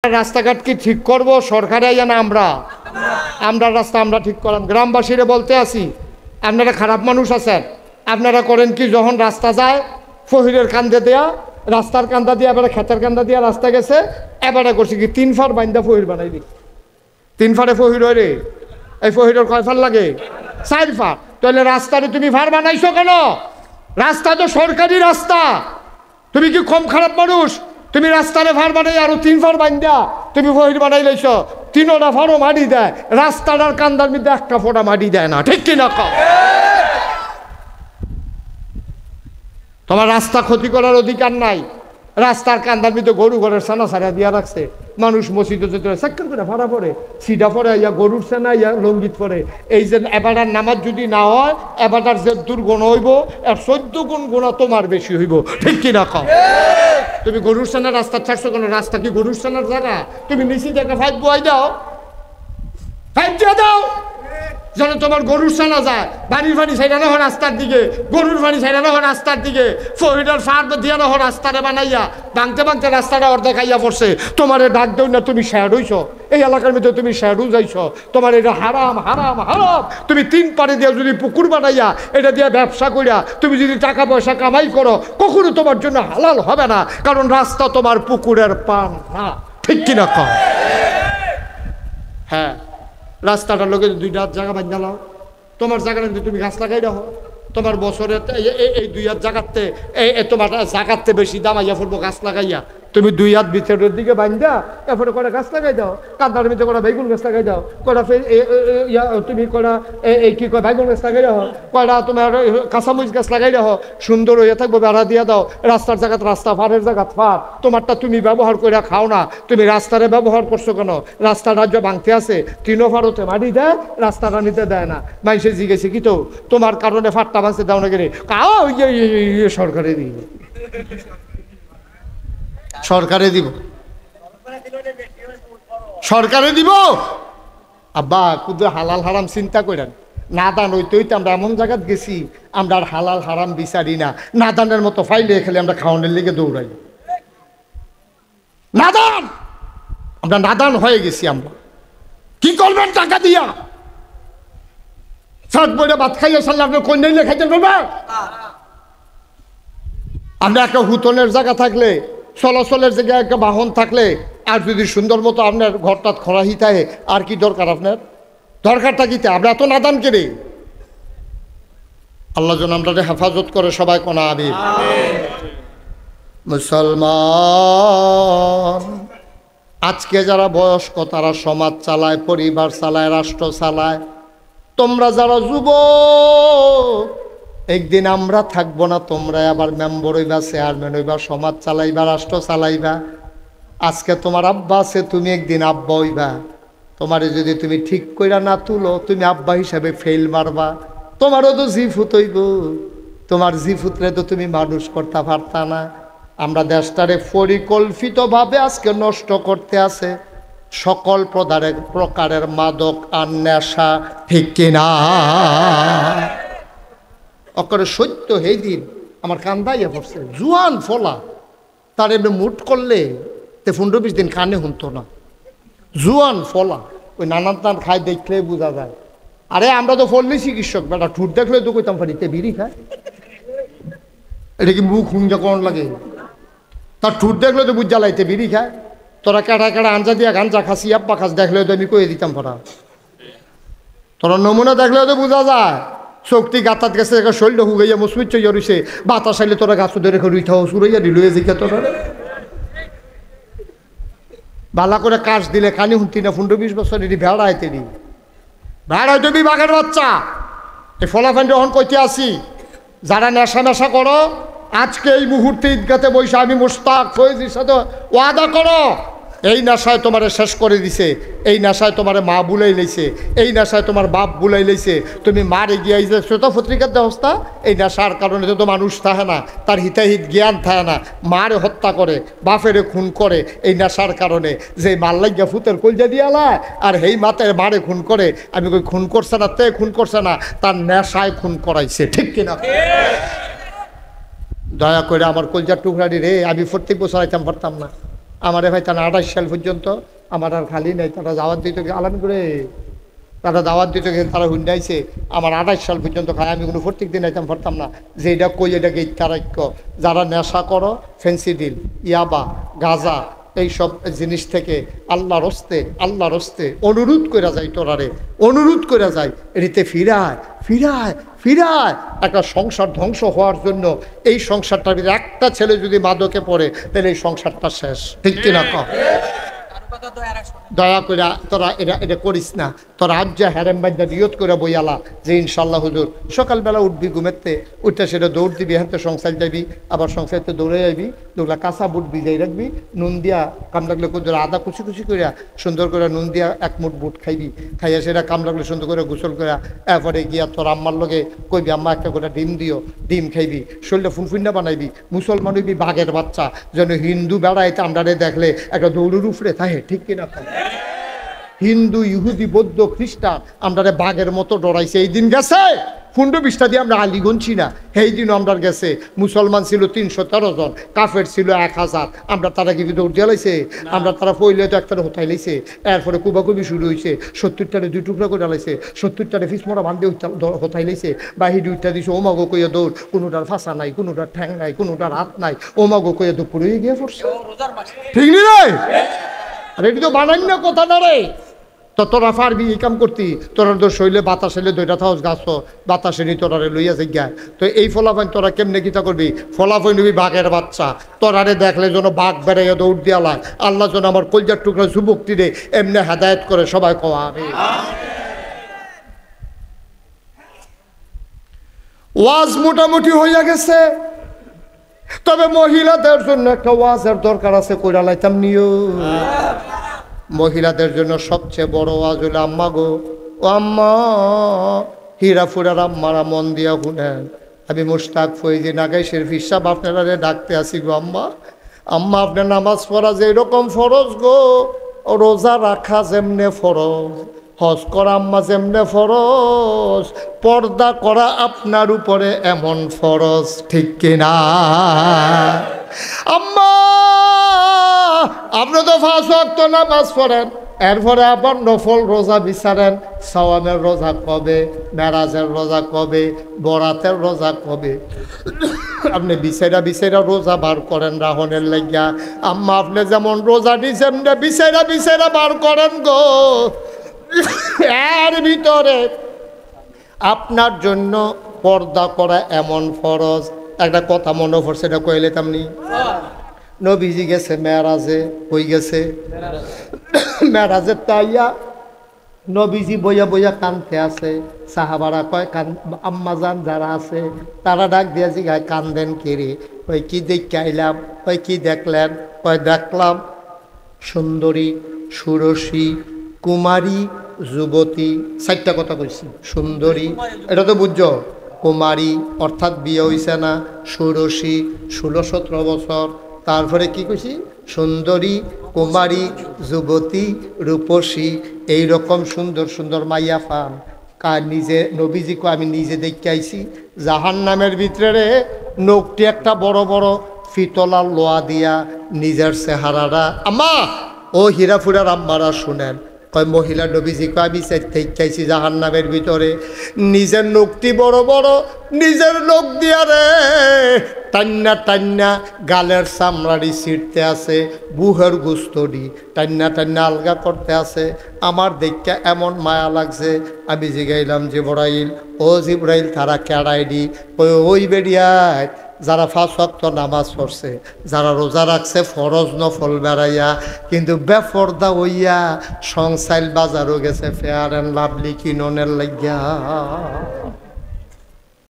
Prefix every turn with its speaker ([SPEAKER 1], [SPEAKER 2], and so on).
[SPEAKER 1] রাস্তাঘাট কি ঠিক করব সরকারে না আমরা রাস্তা আমরা ঠিক করলাম। গ্রামবাসীরা বলতে আসি, আপনারা খারাপ মানুষ আছেন, আপনারা করেন কি, যখন রাস্তা যায় ফহিরের কান্দে দেয়া, রাস্তার কান্দা দিয়ে এবারে খেতের কান্দা দিয়া রাস্তা গেছে, এবারে করছি কি 3 ফার বাইন্দা ফহির বানাই দি। 3 ফারে ফহির হয় রে, এই ফহিরের কয় ফার লাগে? 4 ফার। তাহলে রাস্তারে তুমি ফার বানাইছো কেন? রাস্তা তো সরকারি রাস্তা, তুমি কি কম খারাপ মানুষ? তুমি রাস্তারে ফার বানাই আরো 3 ফার বাইন্দা তুমি ফহির বানাই লাইছ। 3টা ফারও মাটি দেয়, রাস্তাটার কান্দার মধ্যে 1টা ফোঁটা মাটি দেয় না, ঠিক কিনা কও? তোমার রাস্তা ক্ষতি করার অধিকার নাই। রাস্তার কান্দার মধ্যে গরু ঘরের ছানা ছাড়া দিয়া রাখছে, মানুষ মসজিদে যেতে চাক্কর করে ভাড়া পড়ে, সিডা পরে ইয়া গরুর ছানা ইয়া লঙ্গিত পরে। এই যে এবারটার নামাজ যদি না হয়, এবারটার যে দুর্গুণ হইব আর 14 গুণ গুণা তোমার বেশি হইব, ঠিক কিনা কও? তুমি গরুর ছানা রাস্তা ছাড়ছো কেন? রাস্তা কি গরুর ছানার জায়গা? তুমি নিচে একটা 5 বয় দাও, 5 দিয়ে দাও, যেন তোমার গরুর ছানা যায়। বাড়ির পানি ছাইড়ানো হয় রাস্তার দিকে, গরুর পানি ছাইড়ানো হয় রাস্তার দিকে, ফহিডার ফার দিয়ে হয় রাস্তাটা বানাইয়া, ভাঙতে ভাঙতে রাস্তাটা অর্ধেক খাইয়া পড়ছে। তোমার ডাক দেও না, তুমি শ্যাড হইছ, এই এলাকার মধ্যে তুমি শ্যাডু যাইছ, তোমার এটা হারাম হারাম হারাম। তুমি 3 পারে দিয়ে যদি পুকুর বানাইয়া এটা দিয়ে ব্যবসা করিয়া তুমি যদি টাকা পয়সা কামাই করো, কখনো তোমার জন্য হালাল হবে না, কারণ রাস্তা তোমার পুকুরের পান না, ঠিক কিনা কও? হ্যাঁ, রাস্তাটার লোকে 2 হাত জায়গা বান্ধা লাও, তোমার জায়গাটা তুমি গাছ লাগাই রাখো, তোমার বছরে এই 2 হাত জায়গাতে তোমার জায়গাতে বেশি দামাইয়া পড়বো গাছ লাগাইয়া। তুমি 2 হাত ভিতরের দিকে বান্ধা এরপরে কটা গাছ লাগাই দাও, কান্দার ভিতরে কটা বেগুন গাছ লাগাই দাও, কটা তুমি কটা এই কি কয় বেগুন গাছ লাগাই রাখো, কয়টা তোমার কাঁচামরিচ গাছ লাগাই রাখো, সুন্দর হয়ে থাকবো, বেড়া দিয়ে দাও। রাস্তার জায়গাত রাস্তা, ফারের জায়গাত ফার, তোমারটা তুমি ব্যবহার করে খাও না, তুমি রাস্তারে ব্যবহার করছো কেন? রাস্তার রাজ্য ভাঙতে আছে, 3 ফারতে মাটি দেয়, রাস্তাটা নিতে দেয় না। মানুষে জিজ্ঞেসে কি তো তোমার কারণে ফাটটা ভাঙতে দাও না গেলে, কাও সরকারে দিই, সরকারে দিব, সরকারে দিব। আব্বা কুদে হালাল হারাম চিন্তা করেন, নাদান হইতে হইতে আমরা এমন জায়গায় গেছি, আমরা আর হালাল হারাম বিচারি না, নাদানের মতো ফাইলে খেলে আমরা খাওয়ানোর লেগে দৌড়াই। নাদান, আমরা নাদান হয়ে গেছি। আমরা কি করবেন টাকা দিয়া? সাত বইটা ভাত খাইয়া সারলে আপনার কন্যাইলে খাইতে পারবেন? আমরা একটা হুতনের জায়গা থাকলে, চলাচলের জায়গায় একটা বাহন থাকলে, আর যদি সুন্দর মতো আপনার ঘরটা খরাহি থাকে, আর কি দরকার? আপনার দরকারটা কি? আমরা এত নাদান কেড়ে। আল্লাহ যেন আমরা হেফাজত করে, সবাই কোনা আমিন। মুসলমান আজকে যারা বয়স্ক, তারা সমাজ চালায়, পরিবার চালায়, রাষ্ট্র চালায়। তোমরা যারা যুবক, একদিন আমরা থাকবো না, তোমরা আবার মেম্বার হইবা, চেয়ারম্যান হইবা, সমাজ চালাইবা, রাষ্ট্র চালাইবা। আজকে তোমার আব্বা আছে, তুমি একদিন আব্বা হইবা। তোমারে যদি তুমি ঠিক কইরা না তুলো, তুমি আব্বা হিসাবে ফেল মারবা। তোমারও তো জিফুত হইব, তোমার জিফুতরে তো তুমি মানুষ করতে পারতা না। আমরা দেশটারে পরিকল্পিতভাবে আজকে নষ্ট করতে আছে সকল প্রকারের মাদক আর নেশা, ঠিক কিনা? অকরে সত্য সেই দিন আমার কান্দাইয়া পড়ছে, জুয়ান ফলা, তার এমনি মুট করলে 15-20 দিন কানে শুনতো না। জুয়ান ফলা, ওই নানান টান খাই দেখলে বোঝা যায়। আরে আমরা তো ফললি চিকিৎসক, বেটা ঠুট দেখলে তো কইতাম পারিতে বিড়ি খায়, এটা কি মুখ হুঙ্গা করণ লাগে? তার ঠুট দেখলে তো বুঝ জ্বালাইতে বিড়ি খায়। তোরা কাটা কাটা আঞ্জা দিয়া গাঞ্জা খাসি আব্বা খাস দেখলেও তো আমি কয়ে দিতাম পারা। তোরা নমুনা দেখলেও তো বোঝা যায়। শক্তি গাতাত গেছে, শরীরটা হুগাইয়া মসমিচ্ছ রইছে, বাতাস আইলে তোরা গাছ ধরে রুইথাও সুরাইয়া দিল জিজ্ঞা। তোরা বালা করে কাজ দিলে কানি শুনতি না? 15-20 বছর এটি ভেড়া আইতে নি, ভেড়া হইতে বাঘের বাচ্চা। এই ফলাফান যখন কইতে আসি, যারা নেশা নেশা করো, আজকে এই মুহূর্তে ঈদগাতে বসে আমি মুস্তাক ফয়েজির সাথে ওয়াদা করো, এই নেশায় তোমারে শেষ করে দিছে, এই নেশায় তোমারে মা বুলাই লইছে, এই নেশায় তোমার বাপ বুলাই লইছে। তুমি মারে গিয়া যে শ্রোতা পত্রিকার দেহস্তা, এই নেশার কারণে তো মানুষ থাকে না, তার হিতাহিত জ্ঞান থাকে না, মারে হত্যা করে, বাপেরে খুন করে এই নেশার কারণে। যে মাল লাগিয়া ফুতের কলজা দিয়ালায় আর হেই মাতের মারে খুন করে। আমি কই খুন করছে না, তে খুন করছে না, তার নেশায় খুন করাইছে, ঠিক কিনা? দয়া করে আমার কলজার টুকরাটি রে, আমি প্রত্যেক বছর আইতাম পারতাম না। আমারে ভাই তারা 28 সাল পর্যন্ত আমার আর খালি নাই, তারা দাওয়াত দিত আলাম করে, তারা দাওয়াত দিত তারা হুন্ডাইছে আমার 28 সাল পর্যন্ত খায়। আমি কোনো প্রত্যেক দিন আইতাম পারতাম না যে এটা কই এটাকে ইত্যারাক্য। যারা নেশা করো, ফেন্সিডিল, ইয়াবা, গাঁজা, এইসব জিনিস থেকে আল্লাহর হস্তে অনুরোধ করে যায়, তোরারে অনুরোধ করে যায়, এটিতে ফিরায় ফিরায় ফিরায়। একটা সংসার ধ্বংস হওয়ার জন্য এই সংসারটার ভিতরে একটা ছেলে যদি মাদকে পড়ে তাহলে এই সংসারটা শেষ, ঠিক কিনা কম? দয়া করে তোরা এটা করিস না। তোরা আজ যা হ্যারেম বাদ্যা নিয়ত করে বইয়ালা যে ইনশাল্লাহ হুজুর সকালবেলা উঠবি ঘুমেতে, উঠতে সেটা দৌড় দিবি, হ্যাঁ সংসার যাবি, আবার সংসারতে দৌড়ে যাবি, দৌড়লা কাঁচা বুট ভিজাই রাখবি, নুন দিয়া কাম লাগলে কুদুর আদা কুচি কুচি করিয়া সুন্দর করে নুন দিয়া 1 মুঠ বুট খাইবি, খাইয়া সেটা কাম লাগলে সুন্দর করে গোসল করিয়া এরপরে গিয়া তোর আম্মার লগে কইবি আম্মা একটা করে ডিম দিও, ডিম খাইবি, শরীরটা ফুনফুন্না বানাইবি, মুসলমান হইবি বাঘের বাচ্চা, যেন হিন্দু বেড়াইতে আমরা দেখলে একটা দৌড়ের উপরে থাকে, ঠিক কিনা? হিন্দু, ইহুদি, বৌদ্ধ, খ্রিস্টান আমরা বাঘের মতো ডরাইছে। এই দিন গেছে 15-20টা দিয়ে আমরা আলী গুনছি না, সেই দিন আমরা গেছে। মুসলমান ছিল 313 জন, কাফের ছিল 1000, আমরা তারা কি দৌড় দিয়ে লাইছে? আমরা তারা পইলে তো একটা হতাই লাইছে, এরপরে কুবাকুবি শুরু হয়েছে, 70টারে 2 টুকরা করে লাইছে, 70টারে ফিসমরা বান্ধে হতাই লাইছে, বাহির 2টা দিছে ওমাগো কইয়া দৌড়, কোনোটার ফাঁসা নাই, কোনোটার ঠ্যাং নাই, কোনোটার হাত নাই, ওমাগো কইয়া দুপুরে গিয়ে পড়ছে, ঠিক নি রে? আর এটি তো বানাই না কথা না রে। তো তোরা পারবি এই কাম করতি? তোরা তো শৈলে বাতাস এলে 2টা থাউস গাছ বাতাসে নি তোরারে লইয়া যাই। তো এই ফলাফল তোরা কেমনে কিতা করবি? ফলাফল নিবি বাঘের বাচ্চা, তোরারে দেখলে যেন বাঘ বেড়াইয়া দৌড় দিয়া লায়। আল্লাহ যেন আমার কলজার টুকরা যুবকটি রে এমনি হেদায়েত করে, সবাই কওয়া আমি। ওয়াজ মোটামুটি হইয়া গেছে, তবে মহিলাদের জন্য একটা ওয়াজের দরকার আছে, কইরা লাইতাম নিও। মহিলাদের জন্য সবচেয়ে বড় ওয়াজ হলো আম্মা গো, ও আম্মা, হীরাপুরের আম্মারা মন দিয়া শুনেন, আমি মুশতাক ফৈজি নাগাইশের ফিসাব আপনারা ডাকতে আসি গো আম্মা। আম্মা আপনার নামাজ পড়া যে এরকম ফরজ গো, রোজা রাখা যেমনে ফরজ, হজ করা আম্মা যেমনে ফরজ, পর্দা করা আপনার উপরে এমন ফরজ, ঠিক কিনা? আম্মা আপনি তো 5 ওয়াক্ত নামাজ পড়েন, এরপরে আবার নফল রোজা বিচারেন, সাওয়ামের রোজা কবে, মেরাজের রোজা কবে, বরাতের রোজা কবে, আপনি বিচাইরা রোজা বার করেন রাহনের লাগিয়া। আম্মা আপনি যেমন রোজা দিয়েছেন বিচাইরা বার করেন গো। এর ভিতরে আপনার জন্য পর্দা করা এমন ফরজ। একটা কথা মনে পড়ছে, এটা কইলে তেমনি নবীজি গেছে মেরাজে, হই গেছে মেরাজে, তাইয়া নবীজি বইয়া বইয়া কানতে আছে। সাহাবারা কয় আম্মাজান যারা আছে তারা ডাক দিয়া জিগায় কান্দেন কেড়ে, ওই কি দেখে আইলাম, ওই কি দেখলেন? ওই দেখলাম সুন্দরী, সুরসী, কুমারী, যুবতী, 4টা কথা কইছি। সুন্দরী এটা তো বুঝছো, কুমারী অর্থাৎ বিয়ে হইছে না, সুরসী 16-17 বছর, তারপরে কি কইছি? সুন্দরী, কুমারী, যুবতী, রূপসী, এইরকম সুন্দর সুন্দর মাইয়া ফান। নিজে নবীজিকে আমি নিজে দেখতে আইছি, জাহান্নামের ভিতরে নখটি একটা বড় বড় ফিতলার লোয়া দিয়া নিজের চেহারাটা। আম্মা ও হীরাপুরের আম্মারা শুনেন, কয় মহিলা নবীজিকে আমি চাইছি জাহান্নামের ভিতরে নিজের নখটি বড় বড়, নিজের নখ দিয়া রে টান্না টান্না গালের চামড়ারি ছিঁড়তে আছে, বুহের গুস্তরি টান্না আলগা করতে আছে। আমার দেখতে এমন মায়া লাগছে, আমি জিগাইলাম জিবরাইল, ও জিবরাইল তারা কেড়াইডি? ওই বেরিয়ায় যারা 5 ওয়াক্ত নামাজ পড়ছে, যারা রোজা রাখছে ফরজ নফল বেড়াইয়া, কিন্তু বেপর্দা হইয়া সংসাইল বাজারও গেছে ফেয়ার অ্যান্ড লাভলি কিননের লাগিয়া।